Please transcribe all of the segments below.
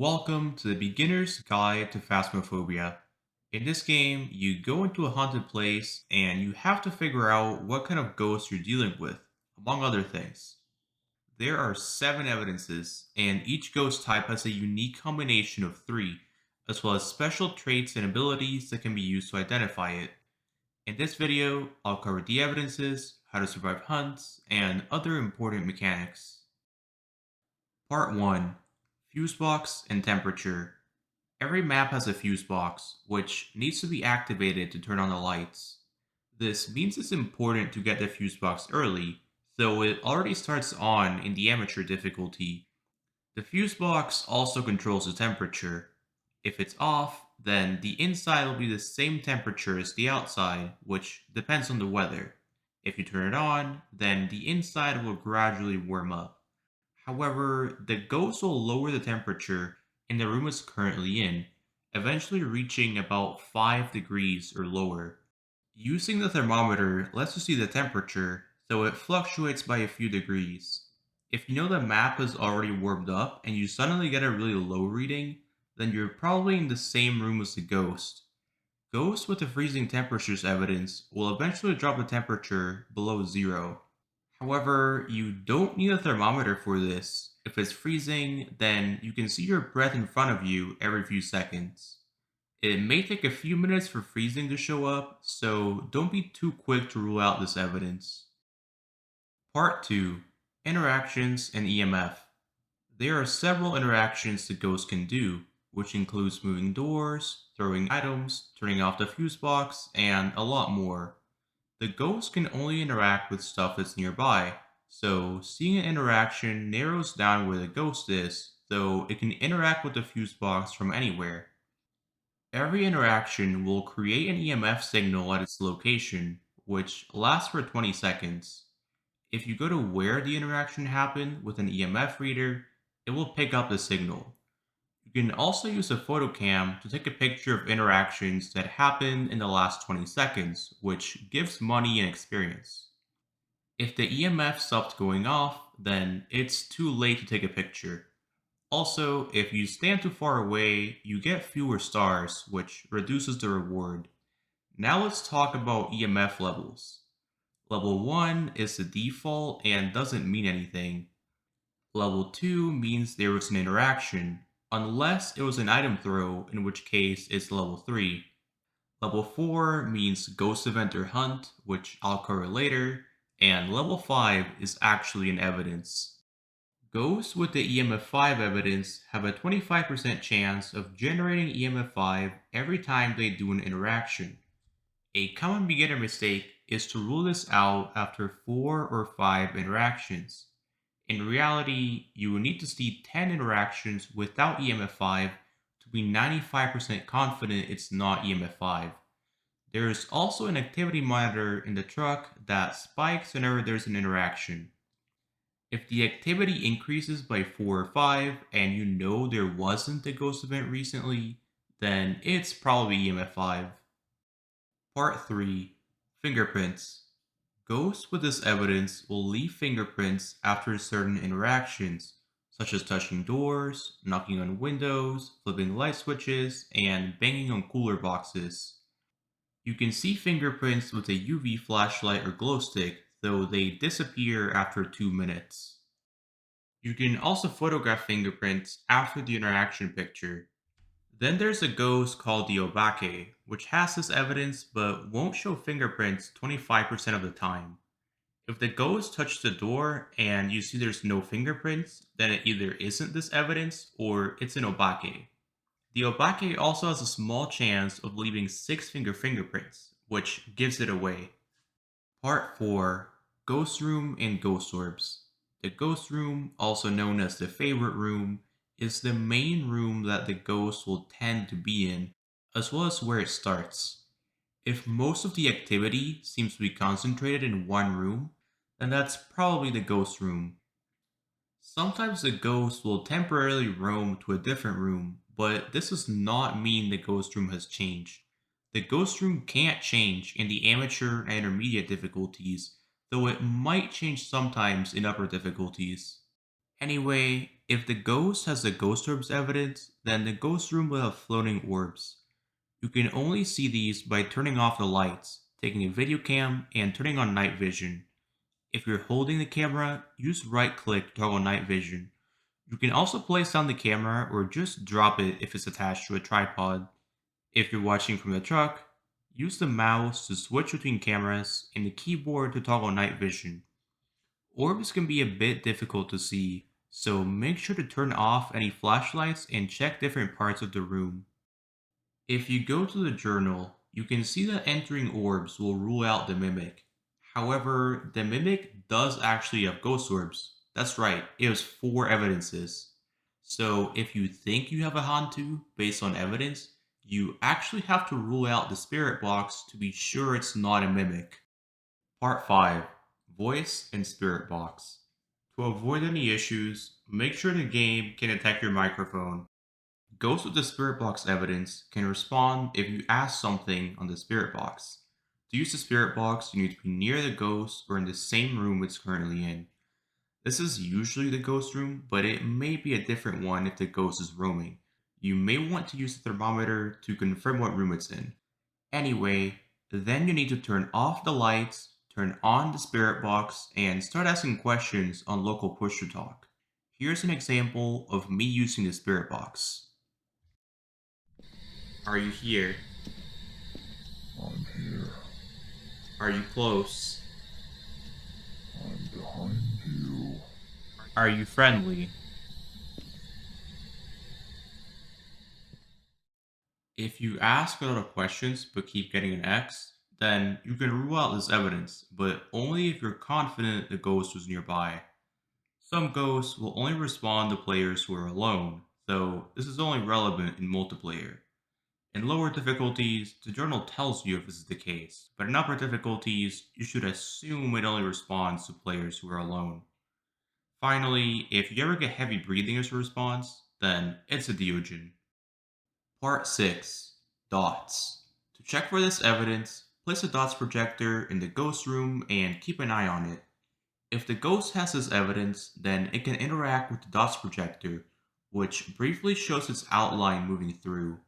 Welcome to the Beginner's Guide to Phasmophobia. In this game, you go into a haunted place and you have to figure out what kind of ghost you're dealing with, among other things. There are 7 evidences, and each ghost type has a unique combination of 3, as well as special traits and abilities that can be used to identify it. In this video, I'll cover the evidences, how to survive hunts, and other important mechanics. Part 1: Fuse box and temperature. Every map has a fuse box, which needs to be activated to turn on the lights. This means it's important to get the fuse box early, so it already starts on in the amateur difficulty. The fuse box also controls the temperature. If it's off, then the inside will be the same temperature as the outside, which depends on the weather. If you turn it on, then the inside will gradually warm up. However, the ghost will lower the temperature in the room it's currently in, eventually reaching about 5 degrees or lower. Using the thermometer lets you see the temperature, so it fluctuates by a few degrees. If you know the map is already warmed up and you suddenly get a really low reading, then you're probably in the same room as the ghost. Ghosts with the freezing temperatures evidence will eventually drop the temperature below zero. However, you don't need a thermometer for this. If it's freezing, then you can see your breath in front of you every few seconds. It may take a few minutes for freezing to show up, so don't be too quick to rule out this evidence. Part 2: Interactions and EMF. There are several interactions the ghost can do, which includes moving doors, throwing items, turning off the fuse box, and a lot more. The ghost can only interact with stuff that's nearby, so seeing an interaction narrows down where the ghost is, though it can interact with the fuse box from anywhere. Every interaction will create an EMF signal at its location, which lasts for 20 seconds. If you go to where the interaction happened with an EMF reader, it will pick up the signal. You can also use a photocam to take a picture of interactions that happened in the last 20 seconds, which gives money and experience. If the EMF stopped going off, then it's too late to take a picture. Also, if you stand too far away, you get fewer stars, which reduces the reward. Now let's talk about EMF levels. Level 1 is the default and doesn't mean anything. Level 2 means there was an interaction, unless it was an item throw, in which case it's level 3. Level 4 means ghost event or hunt, which I'll cover later, and level 5 is actually an evidence. Ghosts with the EMF5 evidence have a 25% chance of generating EMF5 every time they do an interaction. A common beginner mistake is to rule this out after 4 or 5 interactions. In reality, you will need to see 10 interactions without EMF5 to be 95% confident it's not EMF5. There is also an activity monitor in the truck that spikes whenever there's an interaction. If the activity increases by 4 or 5 and you know there wasn't a ghost event recently, then it's probably EMF5. Part 3: Fingerprints. Ghosts with this evidence will leave fingerprints after certain interactions, such as touching doors, knocking on windows, flipping light switches, and banging on cooler boxes. You can see fingerprints with a UV flashlight or glow stick, though they disappear after 2 minutes. You can also photograph fingerprints after the interaction picture. Then there's a ghost called the Obake, which has this evidence but won't show fingerprints 25% of the time. If the ghost touched the door and you see there's no fingerprints, then it either isn't this evidence or it's an Obake. The Obake also has a small chance of leaving 6 finger fingerprints, which gives it away. Part 4: Ghost Room and Ghost Orbs. The Ghost Room, also known as the favorite room, is the main room that the ghost will tend to be in, as well as where it starts. If most of the activity seems to be concentrated in one room, then that's probably the ghost room. Sometimes the ghost will temporarily roam to a different room, but this does not mean the ghost room has changed. The ghost room can't change in the amateur and intermediate difficulties, though it might change sometimes in upper difficulties. Anyway, If the ghost has the ghost orbs evidence, then the ghost room will have floating orbs. You can only see these by turning off the lights, taking a video cam, and turning on night vision. If you're holding the camera, use right click to toggle night vision. You can also place down the camera or just drop it if it's attached to a tripod. If you're watching from the truck, use the mouse to switch between cameras and the keyboard to toggle night vision. Orbs can be a bit difficult to see, so make sure to turn off any flashlights and check different parts of the room. If you go to the journal, you can see that entering orbs will rule out the mimic. However, the mimic does actually have ghost orbs. That's right, it has four evidences. So if you think you have a Hantu based on evidence, you actually have to rule out the spirit box to be sure it's not a mimic. Part 5, Voice and Spirit Box. To avoid any issues, make sure the game can detect your microphone. Ghosts with the Spirit Box evidence can respond if you ask something on the Spirit Box. To use the Spirit Box, you need to be near the ghost or in the same room it's currently in. This is usually the ghost room, but it may be a different one if the ghost is roaming. You may want to use the thermometer to confirm what room it's in. Anyway, then you need to turn off the lights, turn on the Spirit Box, and start asking questions on local push to talk. Here's an example of me using the Spirit Box. Are you here? I'm here. Are you close? I'm behind you. Are you friendly? If you ask a lot of questions but keep getting an X, then you can rule out this evidence, but only if you're confident the ghost was nearby. Some ghosts will only respond to players who are alone, though this is only relevant in multiplayer. In lower difficulties, the journal tells you if this is the case, but in upper difficulties, you should assume it only responds to players who are alone. Finally, if you ever get heavy breathing as a response, then it's a Deogen. Part 6, Dots. To check for this evidence, place a dots projector in the ghost room and keep an eye on it. If the ghost has this evidence, then it can interact with the dots projector, which briefly shows its outline moving through.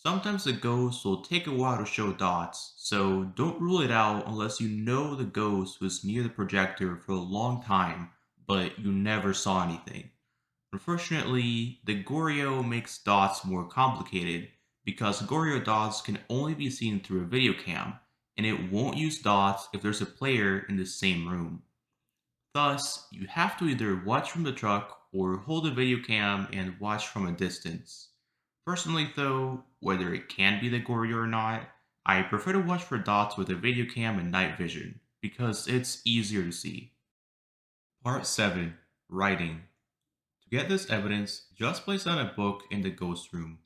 Sometimes the ghost will take a while to show dots, so don't rule it out unless you know the ghost was near the projector for a long time, but you never saw anything. Unfortunately, the Goryo makes dots more complicated because Goryo dots can only be seen through a video cam, and it won't use dots if there's a player in the same room. Thus, you have to either watch from the truck or hold a video cam and watch from a distance. Personally, though, whether it can be the Goryo or not, I prefer to watch for dots with a video cam and night vision because it's easier to see. Part 7, Writing. To get this evidence, just place down a book in the ghost room.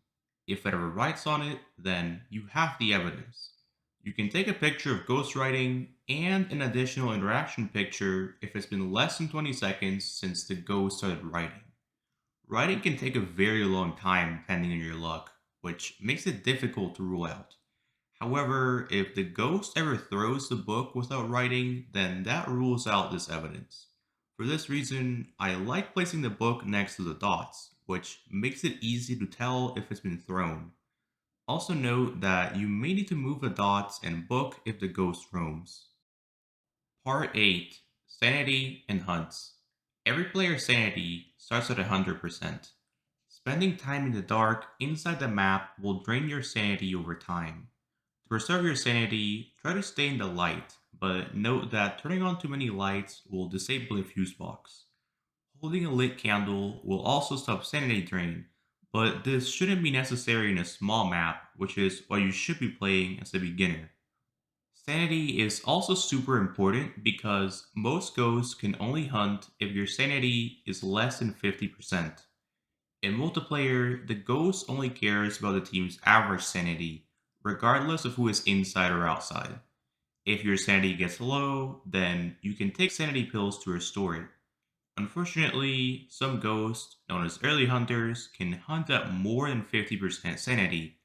If it ever writes on it, then you have the evidence. You can take a picture of ghost writing and an additional interaction picture if it's been less than 20 seconds since the ghost started writing. Writing can take a very long time depending on your luck, which makes it difficult to rule out. However, if the ghost ever throws the book without writing, then that rules out this evidence. For this reason, I like placing the book next to the dots, which makes it easy to tell if it's been thrown. Also note that you may need to move the dots and book if the ghost roams. Part 8, Sanity and Hunts. Every player's sanity starts at 100%. Spending time in the dark inside the map will drain your sanity over time. To preserve your sanity, try to stay in the light, but note that turning on too many lights will disable a fuse box. Holding a lit candle will also stop sanity drain, but this shouldn't be necessary in a small map, which is what you should be playing as a beginner. Sanity is also super important because most ghosts can only hunt if your sanity is less than 50%. In multiplayer, the ghost only cares about the team's average sanity, regardless of who is inside or outside. If your sanity gets low, then you can take sanity pills to restore it. Unfortunately, some ghosts, known as early hunters, can hunt at more than 50% sanity.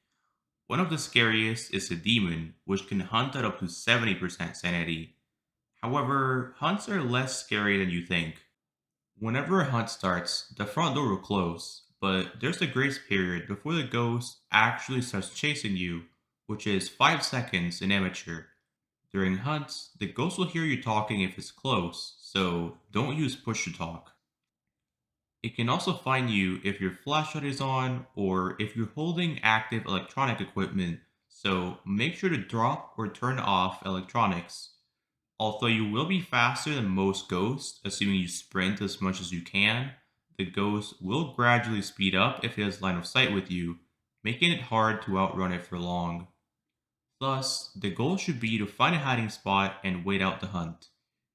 One of the scariest is a demon, which can hunt at up to 70% sanity. However, hunts are less scary than you think. Whenever a hunt starts, the front door will close, but there's a grace period before the ghost actually starts chasing you, which is 5 seconds in amateur. During hunts, the ghost will hear you talking if it's close, so don't use push to talk. It can also find you if your flashlight is on or if you're holding active electronic equipment, so make sure to drop or turn off electronics. Although you will be faster than most ghosts, assuming you sprint as much as you can, the ghost will gradually speed up if it has line of sight with you, making it hard to outrun it for long. Thus, the goal should be to find a hiding spot and wait out the hunt.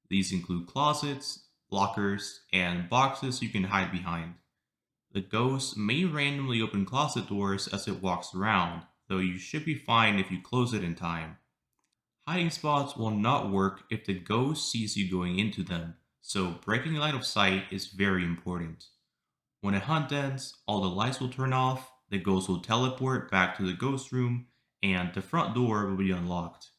These include closets, lockers, and boxes you can hide behind. The ghost may randomly open closet doors as it walks around, though you should be fine if you close it in time. Hiding spots will not work if the ghost sees you going into them, so breaking line of sight is very important. When a hunt ends, all the lights will turn off, the ghost will teleport back to the ghost room, and the front door will be unlocked.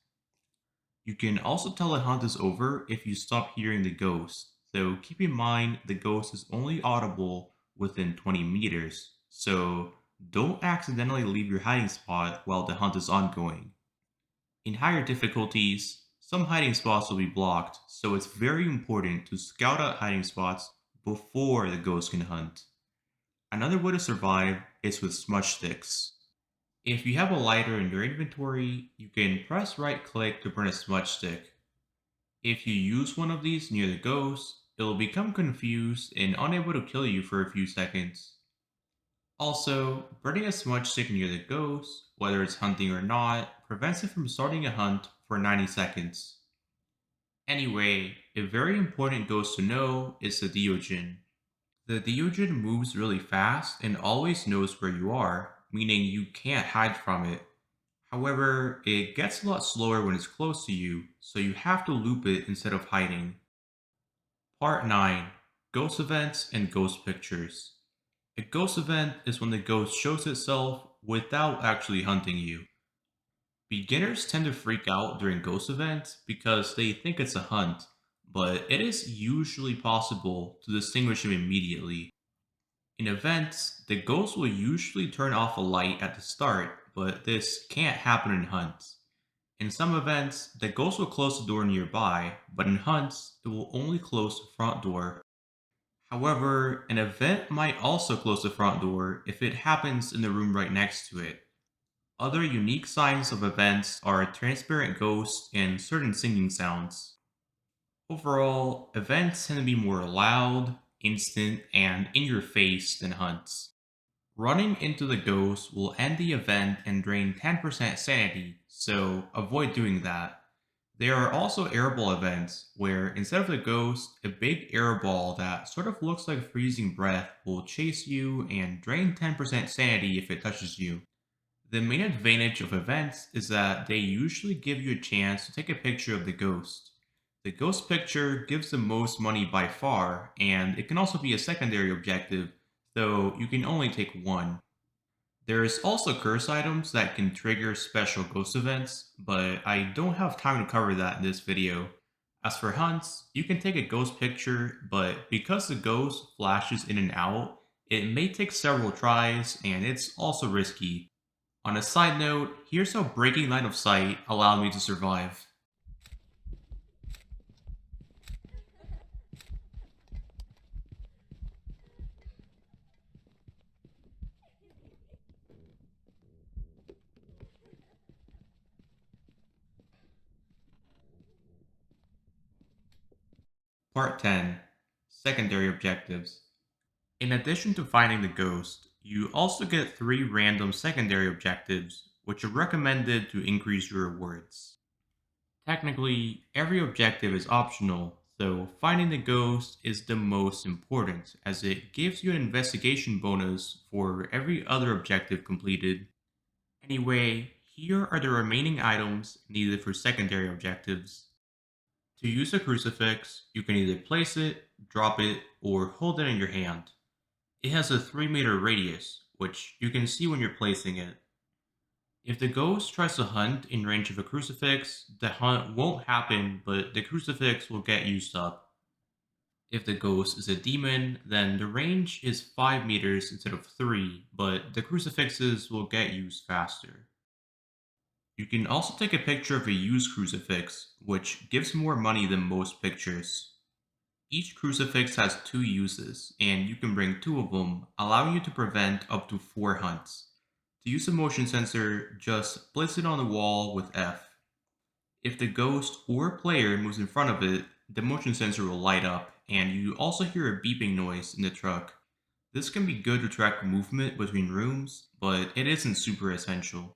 You can also tell a hunt is over if you stop hearing the ghost, so keep in mind the ghost is only audible within 20 meters, so don't accidentally leave your hiding spot while the hunt is ongoing. In higher difficulties, some hiding spots will be blocked, so it's very important to scout out hiding spots before the ghost can hunt. Another way to survive is with smudge sticks. If you have a lighter in your inventory, you can press right click to burn a smudge stick. If you use one of these near the ghost, it will become confused and unable to kill you for a few seconds. Also, burning a smudge stick near the ghost, whether it's hunting or not, prevents it from starting a hunt for 90 seconds. Anyway, a very important ghost to know is the Deogen. The Deogen moves really fast and always knows where you are, meaning you can't hide from it. However, it gets a lot slower when it's close to you, so you have to loop it instead of hiding. Part 9: Ghost Events and Ghost Pictures. A ghost event is when the ghost shows itself without actually hunting you. Beginners tend to freak out during ghost events because they think it's a hunt, but it is usually possible to distinguish them immediately. In events, the ghost will usually turn off a light at the start, but this can't happen in hunts. In some events, the ghost will close the door nearby, but in hunts, it will only close the front door. However, an event might also close the front door if it happens in the room right next to it. Other unique signs of events are transparent ghosts and certain singing sounds. Overall, events tend to be more loud, instant, and in your face than hunts. Running into the ghost will end the event and drain 10% sanity, so avoid doing that. There are also airball events where instead of the ghost, a big airball that sort of looks like freezing breath will chase you and drain 10% sanity if it touches you. The main advantage of events is that they usually give you a chance to take a picture of the ghost. The ghost picture gives the most money by far, and it can also be a secondary objective, though you can only take one. There's also curse items that can trigger special ghost events, but I don't have time to cover that in this video. As for hunts, you can take a ghost picture, but because the ghost flashes in and out, it may take several tries and it's also risky. On a side note, here's how breaking line of sight allowed me to survive. Part 10: Secondary Objectives. In addition to finding the ghost, you also get 3 random secondary objectives, which are recommended to increase your rewards. Technically, every objective is optional, though finding the ghost is the most important, as it gives you an investigation bonus for every other objective completed. Anyway, here are the remaining items needed for secondary objectives. To use a crucifix, you can either place it, drop it, or hold it in your hand. It has a 3-meter radius, which you can see when you're placing it. If the ghost tries to hunt in range of a crucifix, the hunt won't happen, but the crucifix will get used up. If the ghost is a demon, then the range is 5 meters instead of 3, but the crucifixes will get used faster. You can also take a picture of a used crucifix, which gives more money than most pictures. Each crucifix has two uses, and you can bring two of them, allowing you to prevent up to 4 hunts. To use a motion sensor, just place it on the wall with F. If the ghost or player moves in front of it, the motion sensor will light up, and you also hear a beeping noise in the truck. This can be good to track movement between rooms, but it isn't super essential.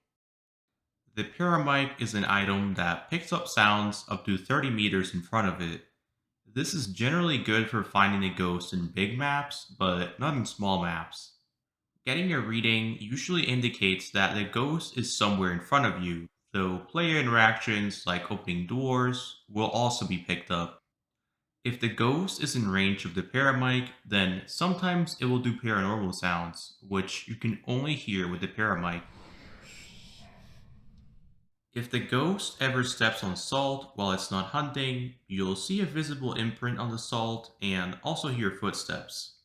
The paramic is an item that picks up sounds up to 30 meters in front of it. This is generally good for finding a ghost in big maps, but not in small maps. Getting a reading usually indicates that the ghost is somewhere in front of you, so player interactions like opening doors will also be picked up. If the ghost is in range of the paramic, then sometimes it will do paranormal sounds, which you can only hear with the paramic. If the ghost ever steps on salt while it's not hunting, you'll see a visible imprint on the salt and also hear footsteps.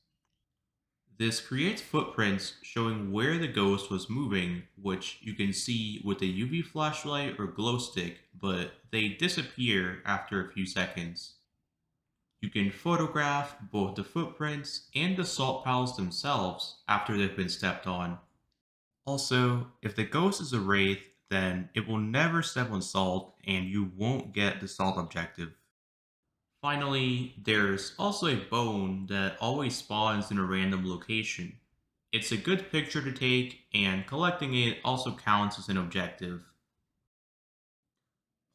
This creates footprints showing where the ghost was moving, which you can see with a UV flashlight or glow stick, but they disappear after a few seconds. You can photograph both the footprints and the salt piles themselves after they've been stepped on. Also, if the ghost is a wraith, then it will never step on salt and you won't get the salt objective. Finally, there's also a bone that always spawns in a random location. It's a good picture to take, and collecting it also counts as an objective.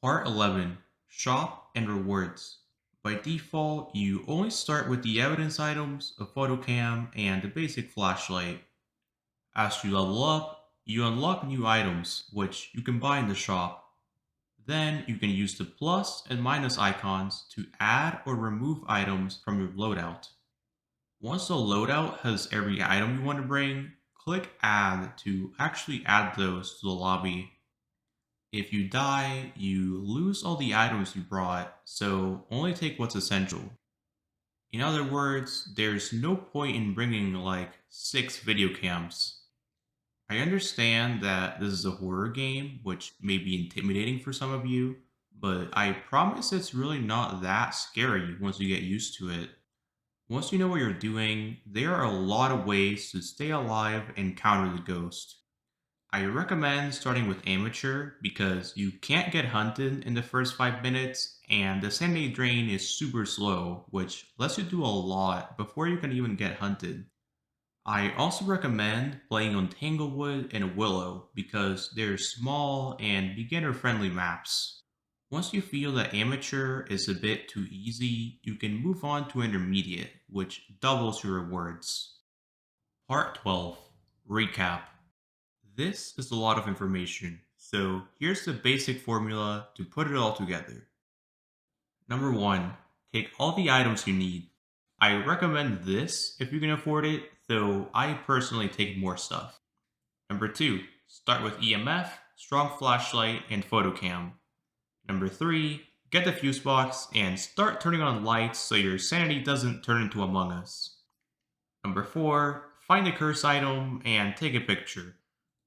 Part 11, Shop and Rewards. By default, you only start with the evidence items, a photocam, and a basic flashlight. As you level up, you unlock new items, which you can buy in the shop. Then you can use the plus and minus icons to add or remove items from your loadout. Once the loadout has every item you want to bring, click Add to actually add those to the lobby. If you die, you lose all the items you brought, so only take what's essential. In other words, there's no point in bringing like 6 video cams. I understand that this is a horror game, which may be intimidating for some of you, but I promise it's really not that scary once you get used to it. Once you know what you're doing, there are a lot of ways to stay alive and counter the ghost. I recommend starting with amateur because you can't get hunted in the first 5 minutes, and the sanity drain is super slow, which lets you do a lot before you can even get hunted. I also recommend playing on Tanglewood and Willow because they're small and beginner friendly maps. Once you feel that amateur is a bit too easy, you can move on to intermediate, which doubles your rewards. Part 12, Recap. This is a lot of information, so here's the basic formula to put it all together. Number 1, take all the items you need. I recommend this if you can afford it, though I personally take more stuff. Number 2, start with EMF, strong flashlight, and photocam. Number 3, get the fuse box and start turning on lights so your sanity doesn't turn into Among Us. Number 4, find the curse item and take a picture.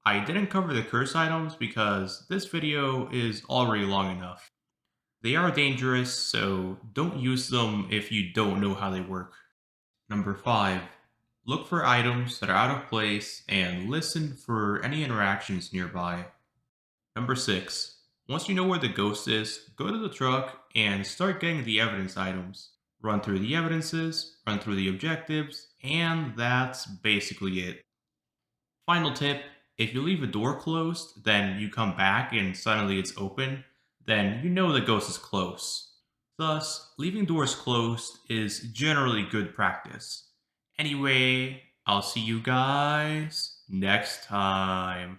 I didn't cover the curse items because this video is already long enough. They are dangerous, so don't use them if you don't know how they work. Number 5, look for items that are out of place and listen for any interactions nearby. Number 6, once you know where the ghost is, go to the truck and start getting the evidence items. Run through the evidences, run through the objectives, and that's basically it. Final tip, if you leave a door closed, then you come back and suddenly it's open, then you know the ghost is close. Thus, leaving doors closed is generally good practice. Anyway, I'll see you guys next time.